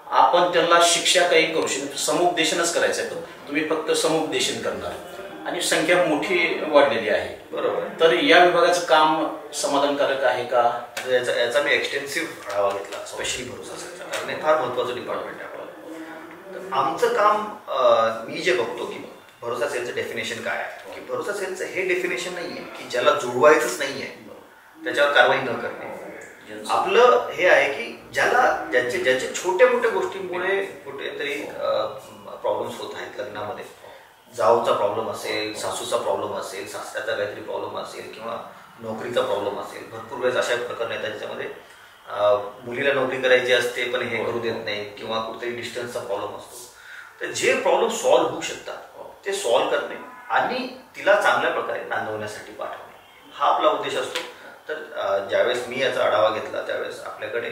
आपण त्यांना शिक्षा काही करू शकतो, समुपदेशनच करायचं आहे, तुम्ही फक्त समुपदेशन करणार आणि संख्या मोठी वाढलेली आहे, बरोबर. तर या विभागाचं काम समाधानकारक आहे का? याचा मी एक्सटेन्सिव्ह आढावा घेतला, स्पेशली भरोसा सेलचा, कारण हे फार महत्त्वाचं डिपार्टमेंट आहे आपल्याला. तर आमचं काम मी जे बघतो की भरोसा सेलचं डेफिनेशन काय आहे, की भरोसा सेलचं हे डेफिनेशन नाही आहे की ज्याला जुळवायचंच नाही आहे त्याच्यावर कारवाई न करणे. आपलं हे आहे की ज्याचे छोट्या मोठ्या गोष्टींमुळे कुठेतरी प्रॉब्लेम्स होत आहेत, लग्नामध्ये जाऊचा प्रॉब्लेम असेल, सासूचा प्रॉब्लेम असेल, सासऱ्याचा काहीतरी प्रॉब्लेम असेल किंवा नोकरीचा प्रॉब्लेम असेल. भरपूर वेळेस अशा प्रकरण येतात ज्याच्यामध्ये मुलीला नोकरी करायची असते पण हे करू देत नाही किंवा कुठेतरी डिस्टन्सचा प्रॉब्लेम असतो. तर जे प्रॉब्लेम सॉल्व्ह होऊ शकतात ते सॉल्व्ह करणे आणि तिला चांगल्या प्रकारे नांदवण्यासाठी पाठवणे हा आपला उद्देश असतो. तर ज्यावेळेस मी याचा आढावा घेतला त्यावेळेस आपल्याकडे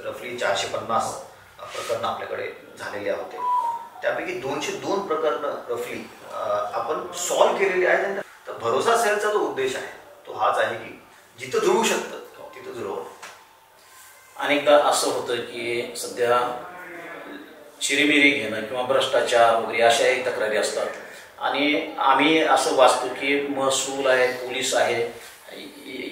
रफली 450 प्रकरणं आपल्याकडे झालेले होते. त्यापैकी 202 प्रकरणं रफली आपण सॉल्व्ह केलेली आहेत. तर भरोसा सेलचा जो उद्देश आहे तो हाच आहे की जिथं जुळू शकतं तिथं जुळवणं. अनेकदा असं होतं की सध्या चिरीमिरी घेणं किंवा भ्रष्टाचार वगैरे अशा एक तक्रारी असतात आणि आम्ही असं वाचतो की महसूल आहे, पोलीस आहे,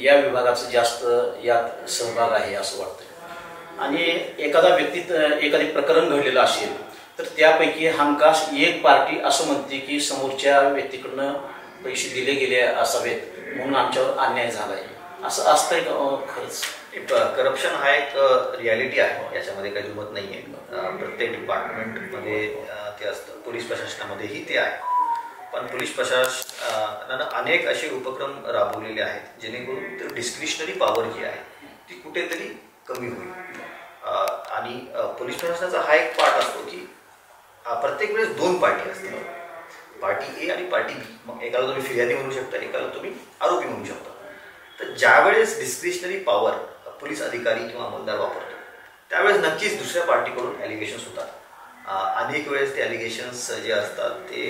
या विभागाचं जास्त यात सहभाग आहे असं वाटतं. आणि एखादा व्यक्तीत एखादी प्रकरण घडलेलं असेल तर त्यापैकी हमखास एक पार्टी असं म्हणते की समोरच्या व्यक्तीकडनं पैसे दिले गेले असावेत म्हणून आमच्यावर अन्याय झाला आहे, असं असतंय का? खरंच करप्शन हा एक रियालिटी आहे, याच्यामध्ये काही दुमत नाही आहे. प्रत्येक डिपार्टमेंटमध्ये ते असतं, पोलीस प्रशासनामध्येही ते आहे. पण पोलीस प्रशासनानं अनेक असे उपक्रम राबवलेले आहेत जेणेकरून डिस्क्रिशनरी पॉवर जी आहे ती कुठेतरी कमी होईल. आणि पोलीस प्रशासनाचा हा एक पार्ट असतो की प्रत्येक वेळेस 2 पार्टी असतात, पार्टी ए आणि पार्टी बी. मग एकाला तुम्ही फिर्यादी म्हणू शकता, एकाला तुम्ही आरोपी म्हणू शकता. तर ज्यावेळेस डिस्क्रिशनरी पॉवर पोलीस अधिकारी किंवा अंमलदार वापरतो त्यावेळेस नक्कीच दुसऱ्या पार्टीकडून ॲलिगेशन्स होतात. अनेक वेळेस ते ॲलिगेशन्स जे असतात ते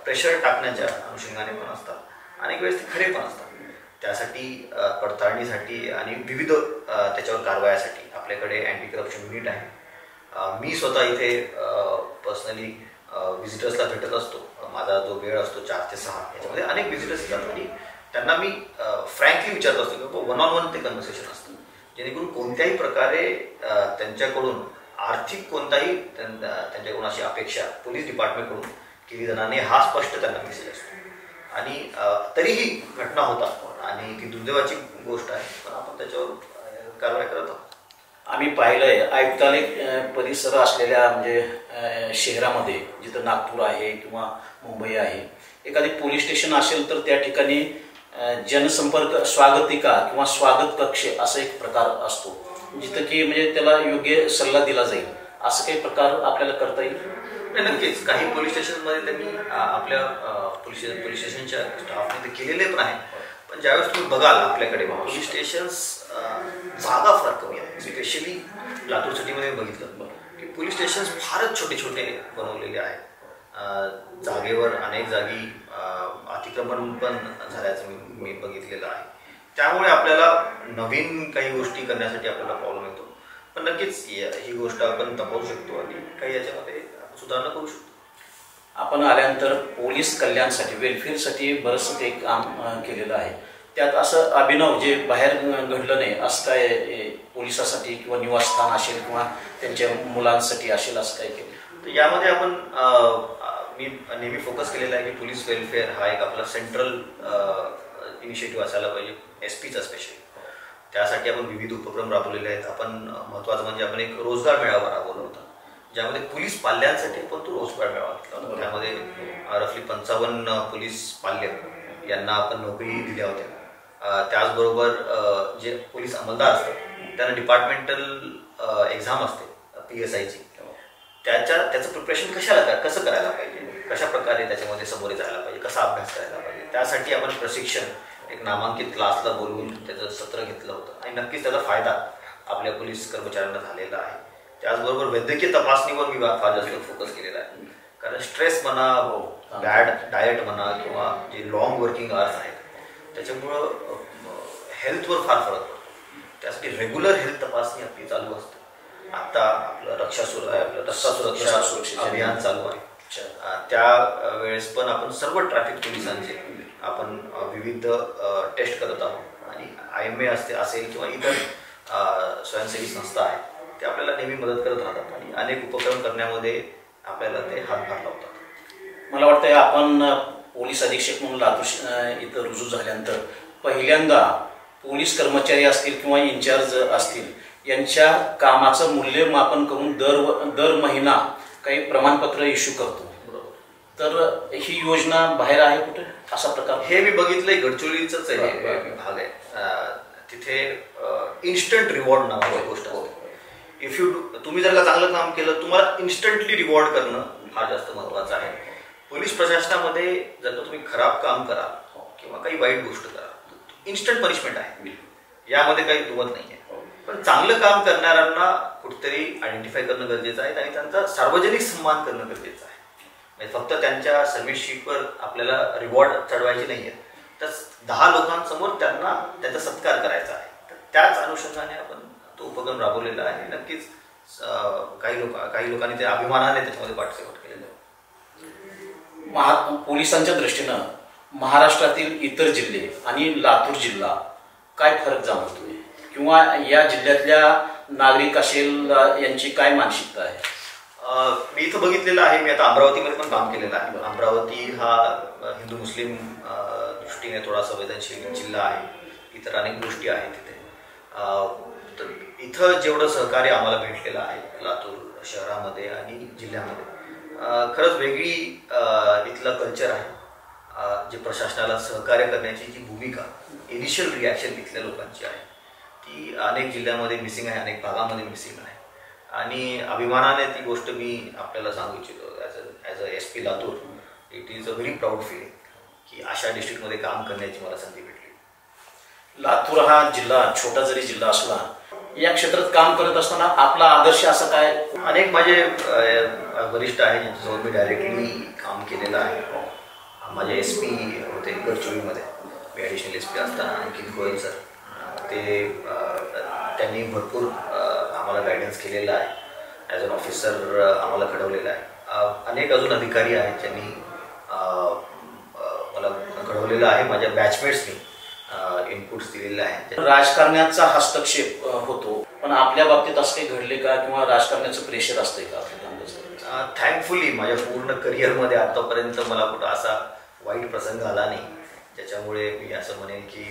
प्रेशर टाकण्याच्या अनुषंगाने पण असतात, अनेक वेळेस ते खरे पण असतात. त्यासाठी पडताळणीसाठी आणि विविध त्याच्यावर कारवायासाठी आपल्याकडे अँटी करप्शन युनिट आहे. मी स्वतः इथे पर्सनली व्हिजिटर्सला भेटत असतो. माझा जो वेळ असतो 4 ते 6 याच्यामध्ये अनेक व्हिजिटर्स येतात आणि त्यांना मी फ्रँकली विचारत असतो की 1-on-1 ते कन्व्हर्सेशन असतं जेणेकरून कोणत्याही प्रकारे त्यांच्याकडून आर्थिक कोणताही त्यांच्याकडून अशी अपेक्षा पोलीस डिपार्टमेंटकडून केली जाणार नाही हा स्पष्ट त्यांना मेसेज असतो. आणि तरीही घटना होतात आणि ती दुर्दैवाची गोष्ट आहे, पण आपण त्याच्यावर कारवाई करत आहोत. आम्ही पाहिलंय आयुक्तालय परिसर असलेल्या म्हणजे शहरामध्ये जिथं नागपूर आहे किंवा मुंबई आहे, एखादी पोलीस स्टेशन असेल तर त्या ठिकाणी जनसंपर्क स्वागतिका किंवा स्वागत कक्ष असा एक प्रकार असतो, जिथं की म्हणजे त्याला योग्य सल्ला दिला जाईल. असं काही प्रकार आपल्याला करता येईल? नक्कीच. काही पोलीस स्टेशनमध्ये त्यांनी आपल्या पोलीस स्टेशनच्या स्टाफने ते केलेले पण आहे. पण ज्यावेळेस तुम्ही बघाल आपल्याकडे पोलीस स्टेशन्स जागा फार कमी आहे. स्पेशली लातूर सिटीमध्ये बघितलं की पोलीस स्टेशन्स फारच छोटे छोटे बनवलेले आहेत. जागेवर अनेक जागी अतिक्रमण पण झाल्याचं मी बघितलेलं आहे. त्यामुळे आपल्याला नवीन काही गोष्टी करण्यासाठी आपल्याला प्रॉब्लेम येतो. पण नक्कीच ही गोष्ट आपण तपासू शकतो आणि काही याच्यामध्ये सुधारणा करू शकतो. आपण आल्यानंतर पोलीस कल्याणासाठी वेलफेअरसाठी बरंचसं काही काम केलेलं आहे. त्यात असं अभिनव जे बाहेर घडलं नाही असं काय पोलिसासाठी किंवा निवासस्थान असेल किंवा त्यांच्या मुलांसाठी असेल असं काय केलं? तर यामध्ये आपण मी नेहमी फोकस केलेला आहे की पोलीस वेलफेअर हा एक आपला सेंट्रल इनिशिएटिव्ह असायला पाहिजे, एसपीचा स्पेशली. त्यासाठी आपण विविध उपक्रम राबवलेले आहेत. आपण महत्त्वाचं म्हणजे आपण एक रोजगार मेळावा राबवला होता, ज्यामध्ये पोलीस पाल्यांसाठी आपण तो रोजगार मेळावा घेतला होता. त्यामध्ये रफली 55 पोलीस पाल्य यांना आपण नोकरी दिल्या होत्या. त्याचबरोबर जे पोलीस अंमलदार असतात त्यांना डिपार्टमेंटल एक्झाम असते PSIची, त्याचं प्रिपरेशन कसं करायला पाहिजे, कशा प्रकारे त्याच्यामध्ये समोरे जायला पाहिजे, कसा अभ्यास करायला पाहिजे, त्यासाठी आपण प्रशिक्षण एक नामांकित क्लासला बोलवून त्याचं सत्र घेतलं होतं आणि नक्कीच त्याचा फायदा आपल्या पोलीस कर्मचाऱ्यांना झालेला आहे. त्याचबरोबर वैद्यकीय तपासणीवर मी फार जास्त फोकस केलेला आहे. कारण स्ट्रेस म्हणा, बॅड डाएट म्हणा किंवा जे लॉंग वर्किंग आवर्स आहेत त्याच्यामुळं हेल्थवर फार फरक पडतो. त्यासाठी रेग्युलर हेल्थ तपासणी आपली चालू असते. आता आपलं रस्ता सुरक्षा अभियान चालू आहे. त्या वेळेस पण आपण सर्व ट्रॅफिक पोलिसांचे आपण विविध टेस्ट करत आहोत आणि IMA असेल किंवा इतर स्वयंसेवी संस्था आहेत ते आपल्याला नेहमी मदत करत राहतात आणि अनेक उपक्रम करण्यामध्ये आपल्याला ते हातभार लावतात. मला वाटतं आपण पोलीस अधीक्षक म्हणून लातूर इथं रुजू झाल्यानंतर पहिल्यांदा पोलीस कर्मचारी असतील किंवा इन्चार्ज असतील यांच्या कामाचं मूल्यमापन करून दर महिना काही प्रमाणपत्र इश्यू करतो. तर ही योजना बाहेर आहे कुठे असा प्रकार? हे मी बघितलंय, गडचिरोलीच भाग आहे. तिथे इन्स्टंट रिवॉर्ड नावाची गोष्ट असते. तुम्ही जर का चांगलं काम केलं तुम्हाला इन्स्टंटली रिवॉर्ड करणं फार जास्त महत्वाचं आहे. पोलीस प्रशासनामध्ये जर का तुम्ही खराब काम कराल किंवा काही वाईट गोष्ट कराल इन्स्टंट पनिशमेंट आहे, यामध्ये काही दुमत नाही आहे. पण चांगलं काम करणाऱ्यांना कुठेतरी आयडेंटिफाय करणं गरजेचं आहे आणि त्यांचा सार्वजनिक सन्मान करणं गरजेचं आहे. म्हणजे फक्त त्यांच्या सर्व्हिस शीटवर आपल्याला रिवॉर्ड चढवायचे नाही आहे, तर 10 लोकांसमोर त्यांचा सत्कार करायचा आहे. तर त्याच अनुषंगाने आपण तो उपक्रम राबवलेला आहे. नक्कीच काही लोकांनी ते अभिमानाने त्याच्यामध्ये पार्टिसिपेट केलेलं आहे. पोलिसांच्या दृष्टीनं महाराष्ट्रातील इतर जिल्हे आणि लातूर जिल्हा काय फरक जाणवतोय किंवा या जिल्ह्यातल्या नागरिक असेल यांची काय मानसिकता आहे? मी इथं बघितलेलं आहे. मी आता अमरावतीमध्ये पण काम केलेलं आहे. अमरावती हा हिंदू मुस्लिम दृष्टीने थोडा संवेदनशील जिल्हा आहे. इतर अनेक गोष्टी आहेत तिथे. तर इथं जेवढं सहकार्य आम्हाला भेटलेलं आहे लातूर शहरामध्ये आणि जिल्ह्यामध्ये खरंच वेगळी इथलं कल्चर आहे. जे प्रशासनाला सहकार्य करण्याची जी भूमिका इनिशियल रिॲक्शन इथल्या लोकांची आहे ती अनेक जिल्ह्यामध्ये मिसिंग आहे, अनेक भागामध्ये मिसिंग आहे. आणि अभिमानाने ती गोष्ट मी आपल्याला सांगू इच्छितो. As a SP Latur it is a very proud feeling की अशा डिस्ट्रिक्टमध्ये काम करण्याची मला संधी भेटली. लातूर हा जिल्हा छोटा जरी जिल्हा असला या क्षेत्रात काम करत असताना आपला आदर्श असा काय? अनेक माझे वरिष्ठ आहेत ज्यांच्यासोबत मी डायरेक्टली काम केलेलं आहे. माझे SP होते गडचिरोलीमध्ये, मी ॲडिशनल SP असताना आणखीन गोयल सर, त्यांनी भरपूर आम्हाला गायडन्स केलेलं आहे. ॲज अन ऑफिसर आम्हाला घडवलेलं आहे. अनेक अजून अधिकारी आहेत ज्यांनी मला घडवलेलं आहे. माझ्या बॅचमेट्सनी इनपुट्स दिलेले आहेत. राजकारण्याचा हस्तक्षेप होतो, पण आपल्या बाबतीत असं काही घडले का किंवा राजकारण्याचं प्रेशर असतंय का? थँकफुली माझ्या पूर्ण करिअरमध्ये आतापर्यंत मला कुठं असा वाईट प्रसंग आला नाही ज्याच्यामुळे मी असं म्हणेन की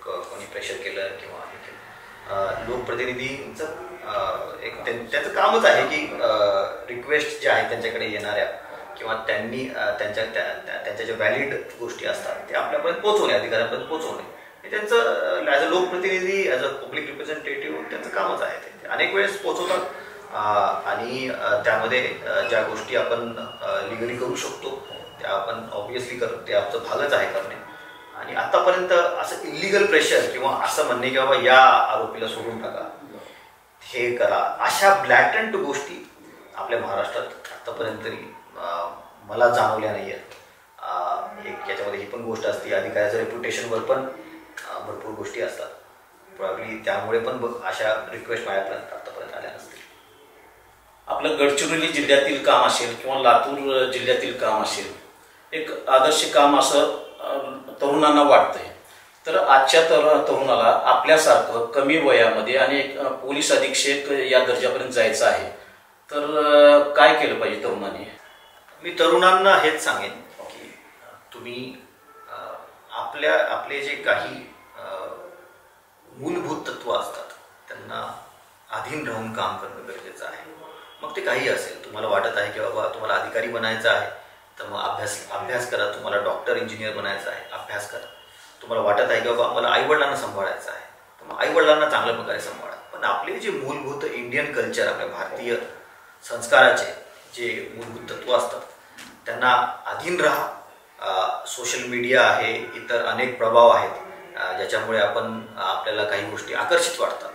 कोणी प्रेशर केलं किंवा लोकप्रतिनिधींचं एक त्यांचं कामच आहे की रिक्वेस्ट ज्या आहेत त्यांच्याकडे येणाऱ्या किंवा त्यांनी त्यांच्या ज्या व्हॅलिड गोष्टी असतात ते आपल्यापर्यंत पोहोचवणे, अधिकाऱ्यांपर्यंत पोहोचवणे हे त्यांचं ॲज अ लोकप्रतिनिधी, ॲज अ पब्लिक रिप्रेझेंटेटिव्ह त्यांचं कामच आहे. ते अनेक वेळेस पोहोचवतात आणि त्यामध्ये ज्या गोष्टी आपण लिगली करू शकतो त्या आपण ऑब्व्हियसली करू, ते आमचं भागच आहे करणे. आणि आतापर्यंत असं इलिगल प्रेशर किंवा असं म्हणणे की बाबा या आरोपीला सोडून टाका, हे करा, अशा ब्लॅटंट गोष्टी आपल्या महाराष्ट्रात आतापर्यंत तरी मला जाणवल्या नाही आहेत. एक याच्यामध्ये ही पण गोष्ट असते, अधिकाऱ्याचं रेप्युटेशनवर पण भरपूर गोष्टी असतात. प्रॉब्ली त्यामुळे पण अशा रिक्वेस्ट माझ्यापर्यंत आतापर्यंत आल्या नसतील. आपलं गडचिरोली जिल्ह्यातील काम असेल किंवा लातूर जिल्ह्यातील काम असेल, एक आदर्श काम असं तरुणांना वाटतंय. तर आजच्या तरुणाला आपल्यासारखं कमी वयामध्ये आणि एक पोलीस अधीक्षक या दर्जापर्यंत जायचं आहे, तर काय केलं पाहिजे तरुणांनी? मी तरुणांना हेच सांगेन की तुम्ही आपले जे काही मूलभूत तत्व असतात त्यांना अधीन राहून काम करणं गरजेचं आहे. मग ते काही असेल, तुम्हाला वाटत आहे की बाबा तुम्हाला अधिकारी बनायचं आहे तर मग अभ्यास करा. तुम्हाला डॉक्टर, इंजिनियर बनायचं आहे, अभ्यास करा. तुम्हाला वाटत आहे की बाबा मला आईवडिलांना सांभाळायचं आहे तर मग आईवडिलांना चांगल्या प्रकारे सांभाळा. पण आपले जे मूलभूत इंडियन कल्चर, आपल्या भारतीय संस्काराचे जे मूलभूत तत्व असतात त्यांना अधीन राहा. सोशल मीडिया आहे, इतर अनेक प्रभाव आहेत ज्याच्यामुळे आपल्याला काही गोष्टी आकर्षित वाटतात.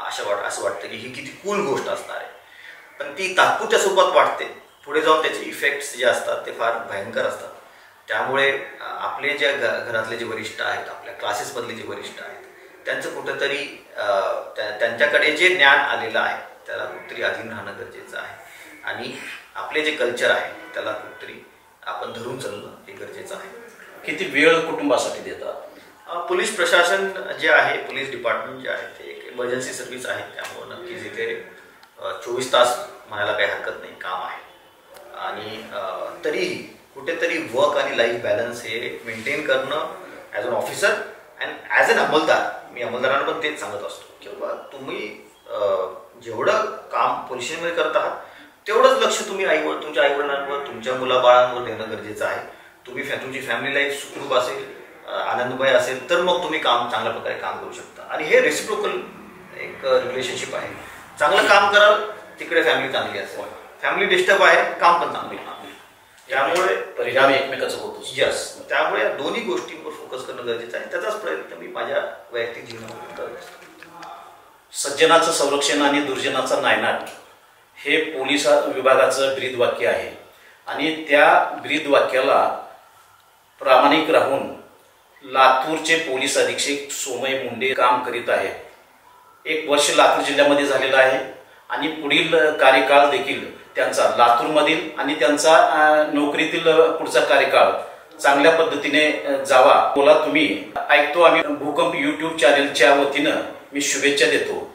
असं वाटतं की ही किती कूल गोष्ट असणार आहे, पण ती तात्पुरत्या स्वरूपात वाटते. पुढे जाऊन त्याचे इफेक्ट्स जे असतात ते फार भयंकर असतात. त्यामुळे आपले जे घरातले जे वरिष्ठ आहेत, आपल्या क्लासेसमधले जे वरिष्ठ आहेत, त्यांचं कुठंतरी त्यांच्याकडे जे ज्ञान आलेलं आहे त्याला कुठेतरी अधीन राहणं गरजेचं आहे. आणि आपले जे कल्चर आहे त्याला कुठेतरी आपण धरून चालणं हे गरजेचं आहे. किती वेळ कुटुंबासाठी देतात? पोलीस प्रशासन जे आहे, पोलीस डिपार्टमेंट जे आहे ते एक इमर्जन्सी सर्व्हिस आहे. त्यामुळे नक्कीच इथे 24 तास म्हणायला काही हरकत नाही, काम आहे. आणि तरीही कुठेतरी वर्क आणि लाईफ बॅलन्स हे मेंटेन करणं as an officer and as an अंमलदार, मी अंमलदारांना पण तेच सांगत असतो की बाबा तुम्ही जेवढं काम पोलीस स्टेशनमध्ये करत आहात तेवढंच लक्ष तुम्ही तुमच्या आईवडिलांवर, तुमच्या मुलाबाळांवर देणं गरजेचं आहे. तुमची फॅमिली लाईफ सुखरूप असेल, आनंदमय असेल तर मग तुम्ही चांगल्या प्रकारे काम करू शकता. आणि हे रेसिप्रोकल एक रिलेशनशिप आहे. चांगलं काम कराल तिकडे फॅमिली चांगली असेल, फॅमिली डिस्टर्ब आहे काम पण चांगली. त्यामुळे परिणाम एकमेकाचा होतो. यस, त्यामुळे या दोन्ही गोष्टींवर फोकस करणं गरजेचं आहे. त्याचाच प्रयत्न मी माझ्या वैयक्तिक जीवनामध्ये करत असतो. सज्जनाचं संरक्षण आणि दुर्जनाचा नायनाट हे पोलीस विभागाचं ब्रीदवाक्य आहे. आणि त्या ब्रीदवाक्याला प्रामाणिक राहून लातूरचे पोलीस अधीक्षक सोमय मुंडे काम करीत आहेत. 1 वर्ष लातूर जिल्ह्यामध्ये झालेलं आहे आणि पुढील कार्यकाळ देखील त्यांचा लातूरमधील आणि त्यांचा नोकरीतील पुढचा कार्यकाळ चांगल्या पद्धतीने जावा. बोला तुम्ही ऐकतो आम्ही भूकंप YouTube चॅनलच्या वतीनं मी शुभेच्छा देतो.